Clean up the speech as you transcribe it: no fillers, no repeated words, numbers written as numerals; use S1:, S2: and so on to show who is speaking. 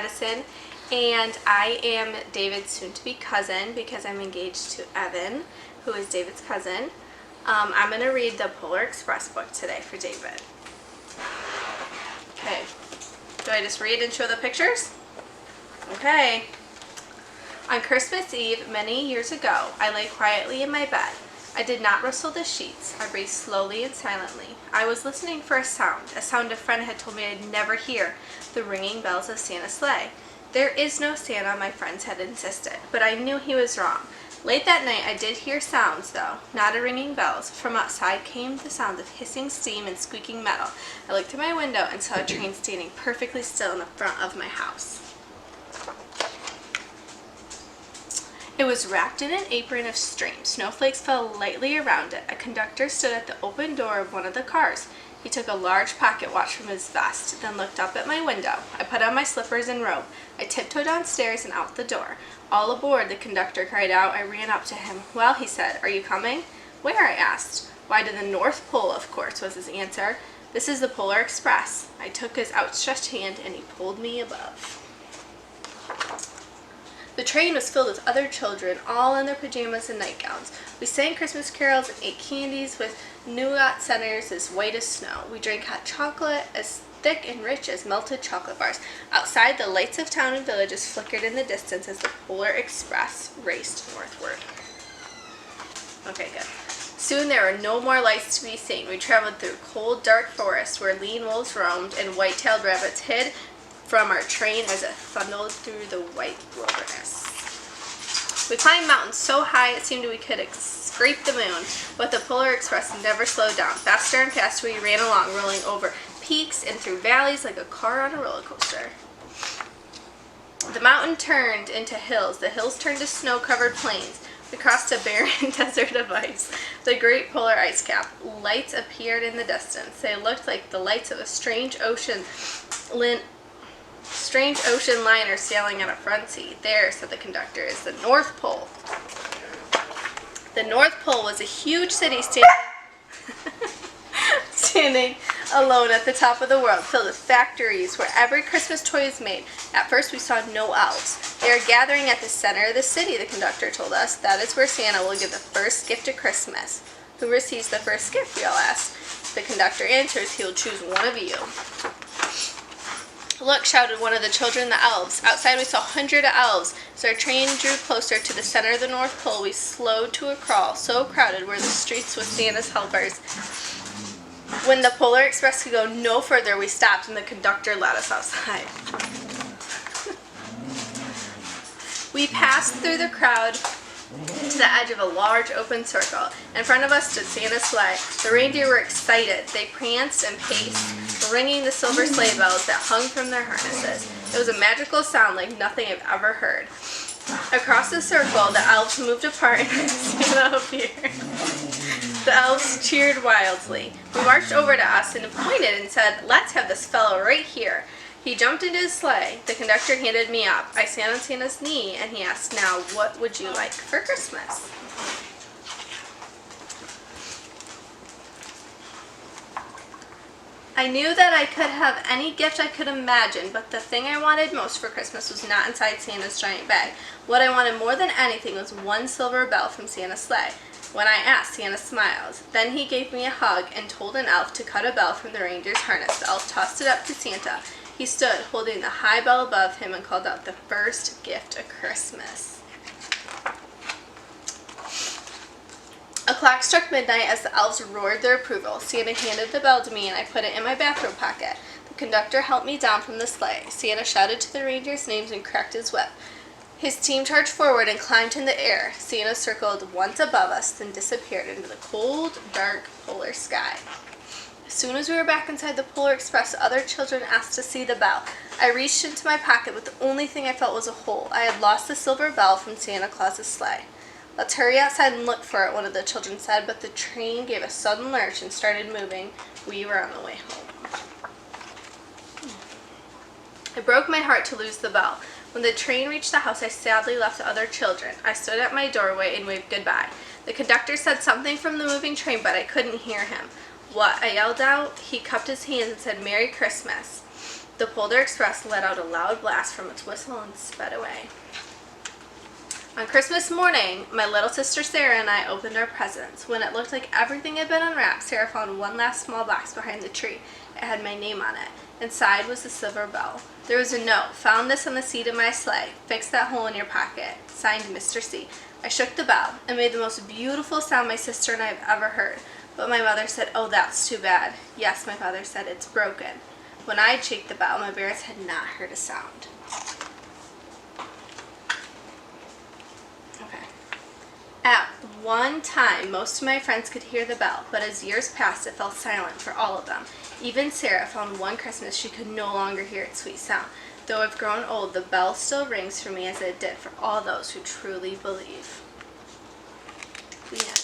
S1: Madison, and I am David's soon-to-be cousin because I'm engaged to Evan, who is David's cousin. I'm going to read the Polar Express book today for David. Okay, do I just read and show the pictures? Okay. On Christmas Eve, many years ago, I lay quietly in my bed. I did not rustle the sheets. I breathed slowly and silently. I was listening for a sound a friend had told me I'd never hear, the ringing bells of Santa's sleigh. There is no Santa, my friends had insisted, but I knew he was wrong. Late that night, I did hear sounds, though, not a ringing bells. From outside came the sound of hissing steam and squeaking metal. I looked through my window and saw a train standing perfectly still in the front of my house. It was wrapped in an apron of string. Snowflakes fell lightly around it. A conductor stood at the open door of one of the cars. He took a large pocket watch from his vest, then looked up at my window. I put on my slippers and robe. I tiptoed downstairs and out the door. All aboard, the conductor cried out. I ran up to him. Well, he said, are you coming? Where? I asked. Why, to the North Pole, of course, was his answer. This is the Polar Express. I took his outstretched hand and he pulled me above. The train was filled with other children, all in their pajamas and nightgowns. We sang Christmas carols and ate candies with nougat centers as white as snow. We drank hot chocolate as thick and rich as melted chocolate bars. Outside, the lights of town and villages flickered in the distance as the Polar Express raced northward. Okay, good. Soon there were no more lights to be seen. We traveled through cold, dark forests where lean wolves roamed and white-tailed rabbits hid from our train as it thundered through the white wilderness. We climbed mountains so high it seemed we could scrape the moon, but the Polar Express never slowed down. Faster and faster we ran along, rolling over peaks and through valleys like a car on a roller coaster. The mountain turned into hills. The hills turned to snow-covered plains. We crossed a barren desert of ice. The great polar ice cap. Lights appeared in the distance. They looked like the lights of a strange ocean liner sailing on a front seat. There, said the conductor, is the North Pole. The North Pole was a huge city standing alone at the top of the world, filled with factories where every Christmas toy is made. At first we saw no elves. They are gathering at the center of the city, the conductor told us. That is where Santa will give the first gift at Christmas. Who receives the first gift, we all asked. The conductor answers, he will choose one of you. Look, shouted one of the children, the elves. Outside we saw hundreds of elves. As our train drew closer to the center of the North Pole, we slowed to a crawl. So crowded were the streets with Santa's helpers. When the Polar Express could go no further, we stopped and the conductor let us outside. We passed through the crowd to the edge of a large open circle. In front of us stood Santa's sleigh. The reindeer were excited. They pranced and paced, ringing the silver sleigh bells that hung from their harnesses. It was a magical sound like nothing I've ever heard. Across the circle, the elves moved apart and Santa appeared. The elves cheered wildly. We marched over to us and pointed and said, let's have this fellow right here. He jumped into his sleigh. The conductor handed me up. I sat on Santa's knee and he asked, now, what would you like for Christmas? I knew that I could have any gift I could imagine, but the thing I wanted most for Christmas was not inside Santa's giant bag. What I wanted more than anything was one silver bell from Santa's sleigh. When I asked, Santa smiled. Then he gave me a hug and told an elf to cut a bell from the reindeer's harness. The elf tossed it up to Santa. He stood, holding the high bell above him, and called out the first gift of Christmas. A clock struck midnight as the elves roared their approval. Santa handed the bell to me, and I put it in my bathrobe pocket. The conductor helped me down from the sleigh. Santa shouted to the reindeers' names and cracked his whip. His team charged forward and climbed in the air. Santa circled once above us, then disappeared into the cold, dark polar sky. As soon as we were back inside the Polar Express, other children asked to see the bell. I reached into my pocket, but the only thing I felt was a hole. I had lost the silver bell from Santa Claus's sleigh. Let's hurry outside and look for it, one of the children said, but the train gave a sudden lurch and started moving. We were on the way home. It broke my heart to lose the bell. When the train reached the house, I sadly left the other children. I stood at my doorway and waved goodbye. The conductor said something from the moving train, but I couldn't hear him. What? I yelled out. He cupped his hands and said, Merry Christmas. The Polar Express let out a loud blast from its whistle and sped away. On Christmas morning, my little sister Sarah and I opened our presents. When it looked like everything had been unwrapped, Sarah found one last small box behind the tree. It had my name on it. Inside was a silver bell. There was a note. Found this on the seat of my sleigh. Fix that hole in your pocket. Signed, Mr. C. I shook the bell. It made the most beautiful sound my sister and I have ever heard. But my mother said, "Oh, that's too bad." Yes, my father said, "It's broken." When I had shaked the bell, my parents had not heard a sound. Okay. At one time, most of my friends could hear the bell, but as years passed, it fell silent for all of them. Even Sarah found one Christmas she could no longer hear its sweet sound. Though I've grown old, the bell still rings for me as it did for all those who truly believe. The end.